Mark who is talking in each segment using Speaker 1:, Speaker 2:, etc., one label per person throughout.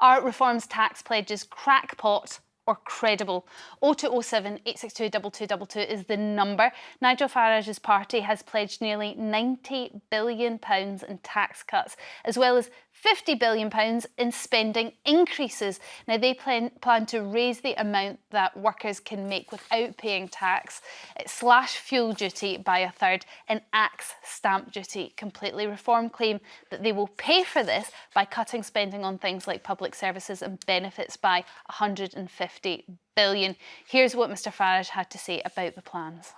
Speaker 1: Are reform's tax pledges crackpot or credible? 0207 862 2222 is the number. Nigel Farage's party has pledged nearly £90 billion in tax cuts, as well as £50 billion in spending increases. Now, they plan to raise the amount that workers can make without paying tax, slash fuel duty by a third, and axe stamp duty completely. Reform claim that they will pay for this by cutting spending on things like public services and benefits by £150 billion. Here's what Mr Farage had to say about the plans.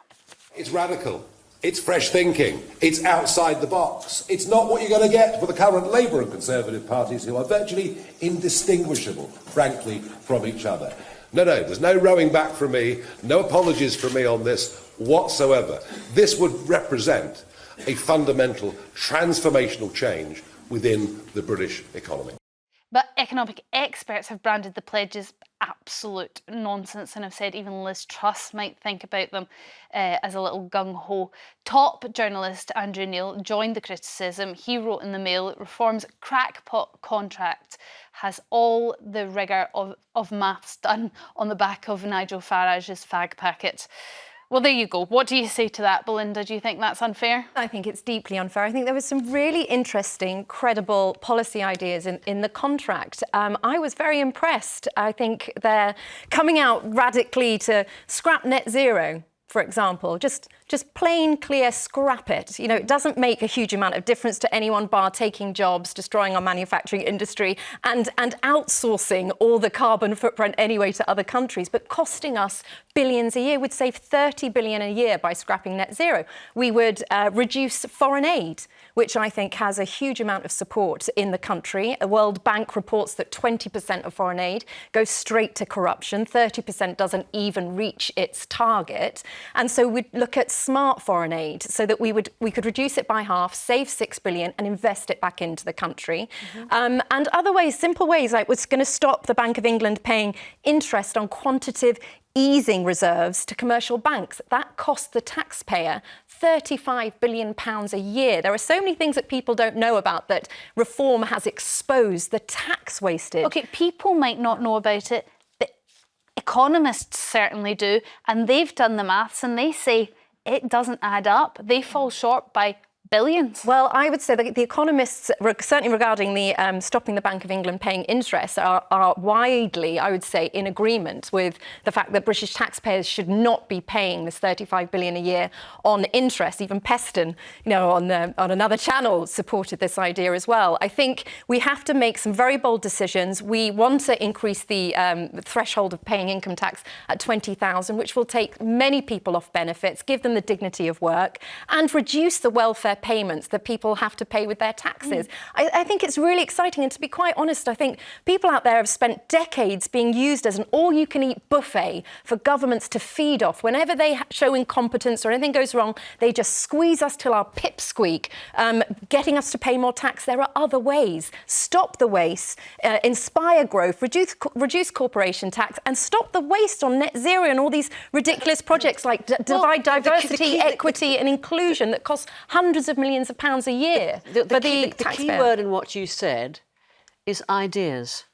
Speaker 2: It's radical. It's fresh thinking. It's outside the box. It's not what you're going to get for the current Labour and Conservative parties, who are virtually indistinguishable, frankly, from each other. No, there's no rowing back from me, no apologies from me on this whatsoever. This would represent a fundamental transformational change within the British economy.
Speaker 1: But economic experts have branded the pledges absolute nonsense and have said even Liz Truss might think about them as a little gung-ho. Top journalist Andrew Neil joined the criticism. He wrote in the Mail, reform's crackpot contract has all the rigour of maths done on the back of Nigel Farage's fag packet. Well, there you go. What do you say to that, Belinda? Do you think that's unfair?
Speaker 3: I think it's deeply unfair. I think there was some really interesting, credible policy ideas in the contract. I was very impressed. I think they're coming out radically to scrap net zero, for example. Just plain, clear, scrap it. You know, it doesn't make a huge amount of difference to anyone, bar taking jobs, destroying our manufacturing industry and outsourcing all the carbon footprint anyway to other countries, but costing us billions a year. We'd save 30 billion a year by scrapping net zero. We would reduce foreign aid, which I think has a huge amount of support in the country. The World Bank reports that 20% of foreign aid goes straight to corruption. 30% doesn't even reach its target. And so we'd look at smart foreign aid so that we could reduce it by half, save 6 billion and invest it back into the country. And other ways, simple ways, like was going to stop the Bank of England paying interest on quantitative easing reserves to commercial banks. That costs the taxpayer £35 billion a year. There are so many things that people don't know about that reform has exposed, the tax wasted.
Speaker 1: OK, people might not know about it, but economists certainly do, and they've done the maths and they say it doesn't add up. They fall short by billions.
Speaker 3: Well, I would say that the economists, certainly regarding the stopping the Bank of England paying interest, are widely, I would say, in agreement with the fact that British taxpayers should not be paying this 35 billion a year on interest. Even Peston, you know, on another channel supported this idea as well. I think we have to make some very bold decisions. We want to increase the threshold of paying income tax at 20,000, which will take many people off benefits, give them the dignity of work, and reduce the welfare payments that people have to pay with their taxes. I think it's really exciting, and to be quite honest, I think people out there have spent decades being used as an all-you-can-eat buffet for governments to feed off. Whenever they show incompetence or anything goes wrong, they just squeeze us till our pips squeak, getting us to pay more tax. There are other ways. Stop the waste, inspire growth, reduce corporation tax, and stop the waste on net zero and all these ridiculous projects like diversity, equity and inclusion that cost hundreds of millions of pounds a year.
Speaker 4: The key word in what you said is ideas.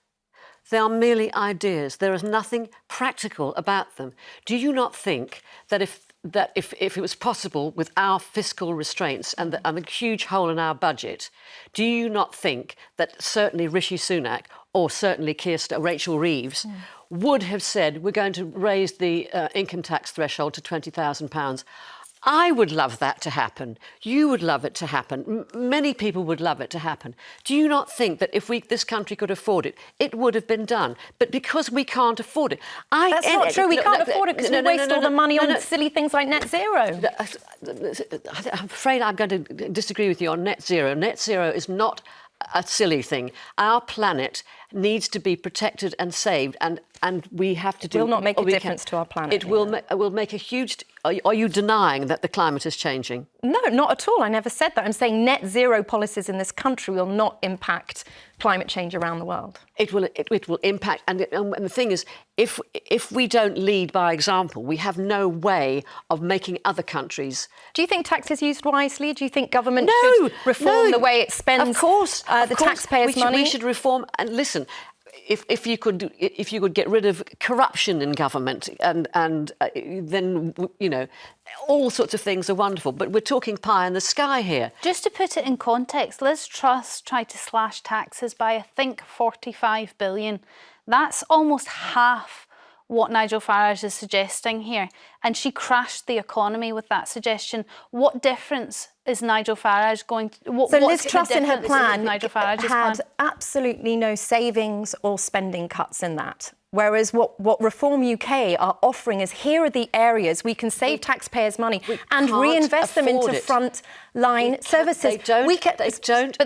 Speaker 4: They are merely ideas. There is nothing practical about them. Do you not think that if it was possible with our fiscal restraints and the huge hole in our budget, do you not think that certainly Rishi Sunak or certainly Rachel Reeves would have said we're going to raise the income tax threshold to £20,000? I would love that to happen. You would love it to happen. Many people would love it to happen. Do you not think that if this country could afford it, it would have been done? But because we can't afford it...
Speaker 3: That's not true. We can't afford it because we waste all the money on silly things like net zero.
Speaker 4: I'm afraid I'm going to disagree with you on net zero. Net zero is not a silly thing. Our planet needs to be protected and saved, and we have to do...
Speaker 3: It will not make a difference to our planet.
Speaker 4: It will make a huge... Are you denying that the climate is changing?
Speaker 3: No, not at all. I never said that. I'm saying net zero policies in this country will not impact climate change around the world.
Speaker 4: It will impact, and the thing is, if we don't lead by example, we have no way of making other countries...
Speaker 3: Do you think tax is used wisely? Do you think government should reform the way it spends
Speaker 4: of course,
Speaker 3: the taxpayers' money?
Speaker 4: We should reform, and listen, if you could get rid of corruption in government, and then, you know, all sorts of things are wonderful. But we're talking pie in the sky here.
Speaker 1: Just to put it in context, Liz Truss tried to slash taxes by, I think, 45 billion. That's almost half what Nigel Farage is suggesting here. And she crashed the economy with that suggestion. What difference is Nigel Farage going to...
Speaker 3: So Liz Truss in her plan
Speaker 1: had
Speaker 3: absolutely no savings or spending cuts in that. Whereas what Reform UK are offering is, here are the areas we can save taxpayers' money and reinvest them into frontline services.
Speaker 4: They don't.
Speaker 3: But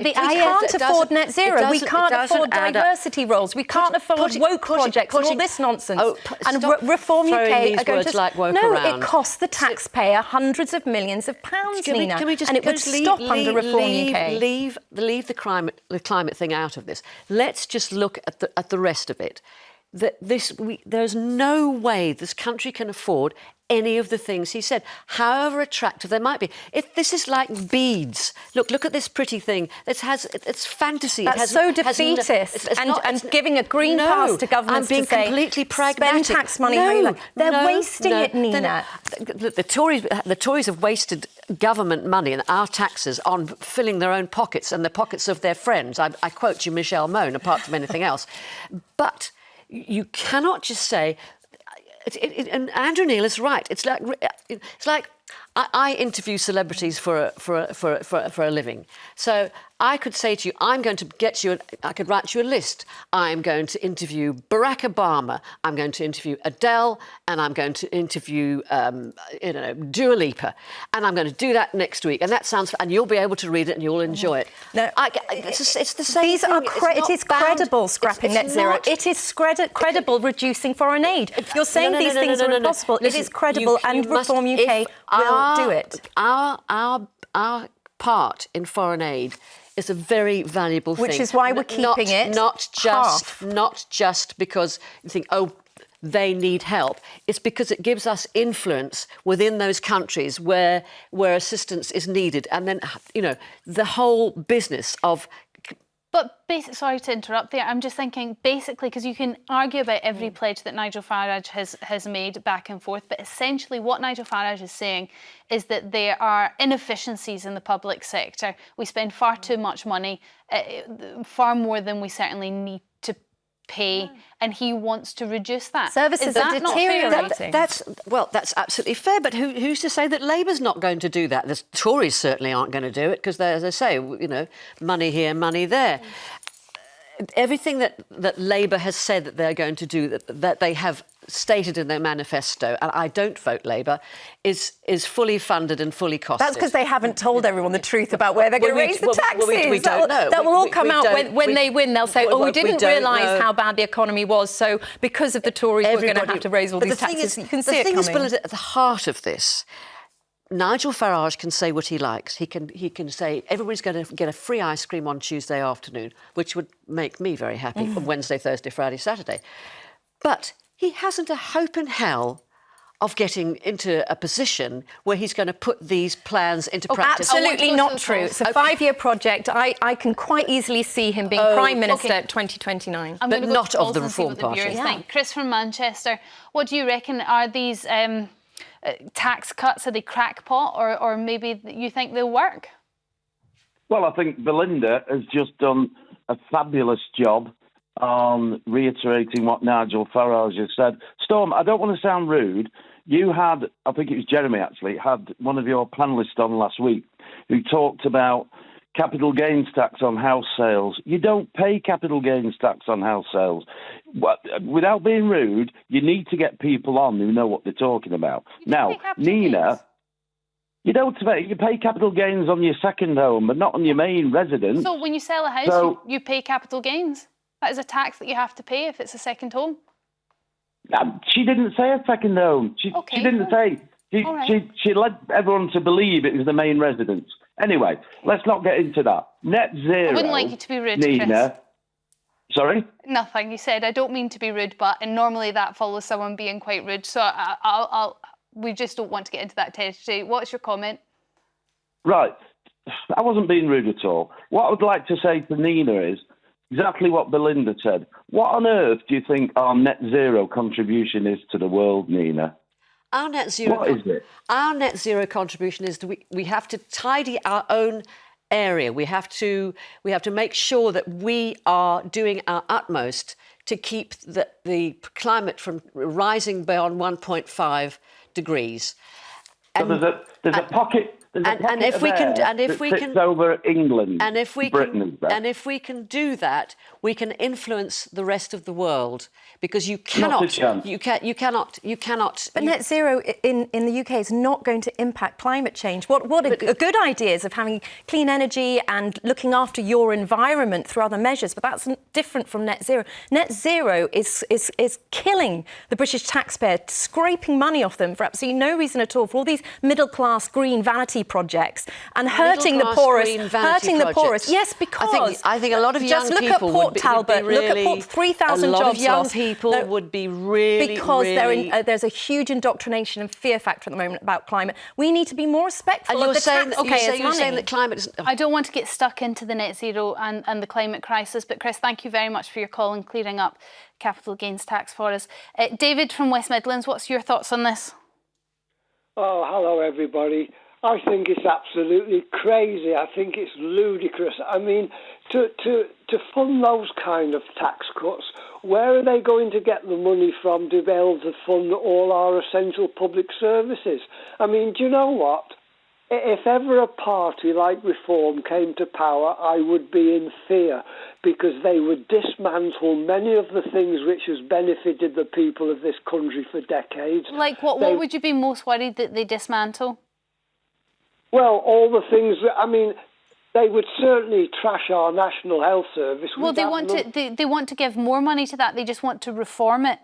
Speaker 3: we can't afford net zero. We can't afford diversity roles. We can't afford woke projects and all this nonsense. And Reform UK are going to...
Speaker 4: Like woke
Speaker 3: no,
Speaker 4: around.
Speaker 3: It costs the taxpayer hundreds of millions of pounds, Nina,
Speaker 4: and
Speaker 3: it would stop under Reform UK.
Speaker 4: Leave the climate thing out of this. Let's just look at the rest of it. There's no way this country can afford any of the things he said, however attractive they might be. This is like beads. Look at this pretty thing. It's fantasy.
Speaker 3: That's so defeatist. And giving a green pass to governments
Speaker 4: to say,
Speaker 3: completely
Speaker 4: pragmatic.
Speaker 3: Spend tax money how you like. They're wasting it, Nina.
Speaker 4: The Tories have wasted government money and our taxes on filling their own pockets and the pockets of their friends. I quote you, Michelle Mone, apart from anything else. But you cannot just say... and Andrew Neil is right. It's like I interview celebrities for a living. So I could say to you, I'm going to get you, I could write you a list. I'm going to interview Barack Obama. I'm going to interview Adele, and I'm going to interview, Dua Lipa, and I'm going to do that next week. And that sounds, and you'll be able to read it and you'll enjoy it.
Speaker 3: No,
Speaker 4: it's the same.
Speaker 3: These
Speaker 4: thing.
Speaker 3: it is credible scrapping net zero. It is credible reducing foreign aid. You're saying these things are impossible.
Speaker 4: Listen,
Speaker 3: it is credible, and Reform UK will do it.
Speaker 4: Our part in foreign aid is a very valuable thing.
Speaker 3: Which is why we're keeping it
Speaker 4: not just because you think, oh, they need help. It's because it gives us influence within those countries where assistance is needed. And then, the whole business of...
Speaker 1: But sorry to interrupt there. I'm just thinking, basically, because you can argue about every pledge that Nigel Farage has made back and forth, but essentially what Nigel Farage is saying is that there are inefficiencies in the public sector. We spend far too much money, far more than we certainly need to pay, and he wants to reduce that.
Speaker 3: Services are deteriorating.
Speaker 4: That's absolutely fair, but who's to say that Labour's not going to do that? The Tories certainly aren't going to do it because, as I say, money here, money there. Everything that Labour has said that they're going to do, that they have stated in their manifesto, and I don't vote Labour, is fully funded and fully costed.
Speaker 3: That's because they haven't told everyone the truth about where they're going to raise the taxes.
Speaker 4: We don't know.
Speaker 3: That will all come out when they win. They'll say, we didn't realise how bad the economy was, so because of the Tories, we're going to have to raise all these taxes. You can see it coming.
Speaker 4: The thing is, Belinda, at the heart of this, Nigel Farage can say what he likes. He can say everybody's going to get a free ice cream on Tuesday afternoon, which would make me very happy, Wednesday, Thursday, Friday, Saturday. But he hasn't a hope in hell of getting into a position where he's going to put these plans into practice.
Speaker 3: Absolutely not true. It's a 5-year project. I can quite easily see him being Prime Minister at 2029.
Speaker 4: But not of the Reform Party.
Speaker 1: Chris from Manchester, what do you reckon? Are these tax cuts, are they crackpot, or maybe you think they'll work?
Speaker 5: Well, I think Belinda has just done a fabulous job on reiterating what Nigel Farage has said. Storm, I don't want to sound rude. You had, I think it was Jeremy actually, had one of your panellists on last week who talked about capital gains tax on house sales. You don't pay capital gains tax on house sales. Without being rude, you need to get people on who know what they're talking about. Now, Nina, you don't pay, you pay capital gains on your second home, but not on your main residence.
Speaker 1: So when you sell a house, you pay capital gains? That is a tax that you have to pay if it's a second home?
Speaker 5: She didn't say a second home. She didn't say. She led everyone to believe it was the main residence. Anyway, let's not get into that. Net zero.
Speaker 1: I wouldn't like you to be rude,
Speaker 5: Nina.
Speaker 1: Chris.
Speaker 5: Sorry?
Speaker 1: Nothing. You said, I don't mean to be rude, and normally that follows someone being quite rude. So we just don't want to get into that territory. What's your comment?
Speaker 5: Right. I wasn't being rude at all. What I would like to say to Nina is, exactly what Belinda said. What on earth do you think our net zero contribution is to the world, Nina?
Speaker 4: Our net zero.
Speaker 5: What is it?
Speaker 4: Our net zero contribution is we have to tidy our own area. We have to make sure that we are doing our utmost to keep the climate from rising beyond 1.5 degrees.
Speaker 5: So there's a pocket.
Speaker 4: And if we can
Speaker 5: over England,
Speaker 4: and if we can do that, we can influence the rest of the world, because you cannot.
Speaker 3: But net zero in the UK is not going to impact climate change. What are good ideas of having clean energy and looking after your environment through other measures, but that's different from net zero. Net zero is killing the British taxpayer, scraping money off them for absolutely no reason at all, for all these middle class green vanity projects, and hurting the poorest. Yes, because
Speaker 4: I think a lot of young people would be really,
Speaker 3: look at Port, 3,000 jobs lost.
Speaker 4: Would be really
Speaker 3: because there's a huge indoctrination and fear factor at the moment about climate. We need to be more respectful of the taxpayers'
Speaker 4: you're saying that climate is...
Speaker 1: I don't want to get stuck into the net zero and the climate crisis, but Chris, thank you very much for your call and clearing up capital gains tax for us. David from West Midlands, what's your thoughts on this?
Speaker 6: Oh, hello everybody. I think it's absolutely crazy. I think it's ludicrous. I mean, to fund those kind of tax cuts, where are they going to get the money from to be able to fund all our essential public services? I mean, do you know what? If ever a party like Reform came to power, I would be in fear, because they would dismantle many of the things which has benefited the people of this country for decades.
Speaker 1: Like what would you be most worried that they dismantle?
Speaker 6: Well, all the things that, I mean, they would certainly trash our National Health Service.
Speaker 1: Well, they want to give more money to that. They just want to reform it.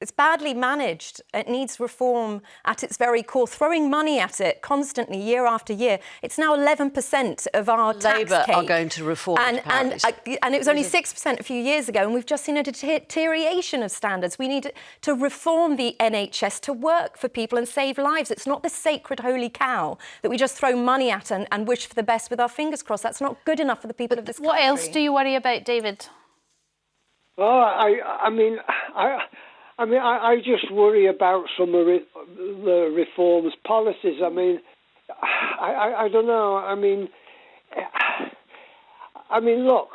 Speaker 3: It's badly managed. It needs reform at its very core. Throwing money at it constantly, year after year. It's now 11% of our tax
Speaker 4: Labour
Speaker 3: cake.
Speaker 4: are going to reform it,
Speaker 3: and it was only 6% a few years ago, and we've just seen a deterioration of standards. We need to reform the NHS to work for people and save lives. It's not the sacred holy cow that we just throw money at and wish for the best with our fingers crossed. That's not good enough for the people of this country.
Speaker 1: What else do you worry about, David?
Speaker 6: I just worry about some of the reform's policies. I mean, I don't know. I mean, look,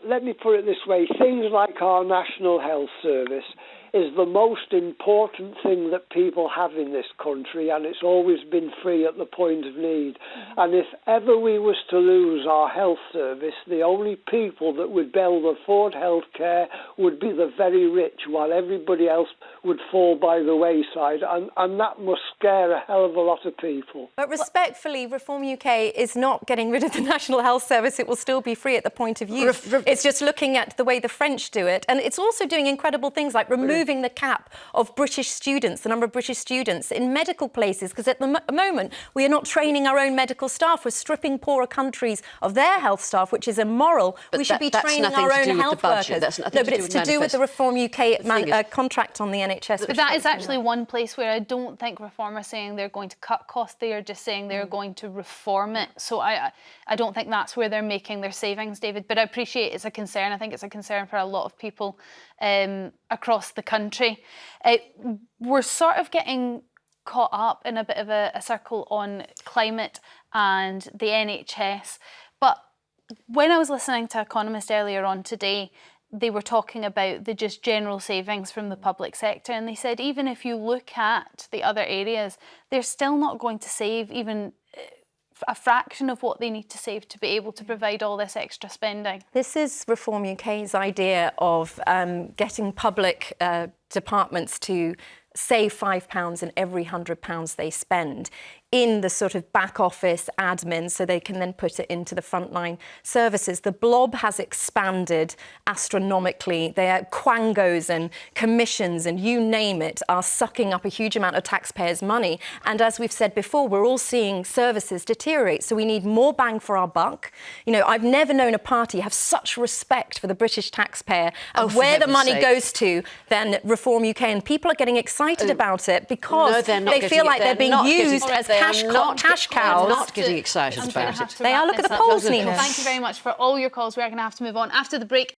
Speaker 6: let me put it this way. Things like our National Health Service is the most important thing that people have in this country, and it's always been free at the point of need. And if ever we was to lose our health service, the only people that would be able to afford health care would be the very rich, while everybody else would fall by the wayside. And that must scare a hell of a lot of people.
Speaker 3: But respectfully, Reform UK is not getting rid of the National Health Service. It will still be free at the point of use. It's just looking at the way the French do it. And it's also doing incredible things like removing the cap of British students, the number of British students in medical places, because at the moment we are not training our own medical staff. We're stripping poorer countries of their health staff, which is immoral. We should be training our own health workers. No, but it's to do with the Reform UK contract on the NHS.
Speaker 1: But that is actually one place where I don't think Reform are saying they're going to cut costs. They are just saying they're going to reform it. So I don't think that's where they're making their savings, David. But I appreciate it's a concern. I think it's a concern for a lot of people across the country. We're sort of getting caught up in a bit of a circle on climate and the NHS. But when I was listening to Economist earlier on today, they were talking about the just general savings from the public sector, and they said even if you look at the other areas, they're still not going to save even a fraction of what they need to save to be able to provide all this extra spending.
Speaker 3: This is Reform UK's idea of getting public departments to save £5 in every £100 they spend in the sort of back office admin, so they can then put it into the frontline services. The blob has expanded astronomically. Their quangos and commissions and you name it are sucking up a huge amount of taxpayers' money. And as we've said before, we're all seeing services deteriorate. So we need more bang for our buck. You know, I've never known a party have such respect for the British taxpayer and where the money goes to than Reform UK. And people are getting excited about it because they feel like they're being used as cash cows.
Speaker 4: They're not getting excited about it.
Speaker 3: They are. Look at the polls, Nina.
Speaker 1: Thank you very much for all your calls. We are going to have to move on after the break.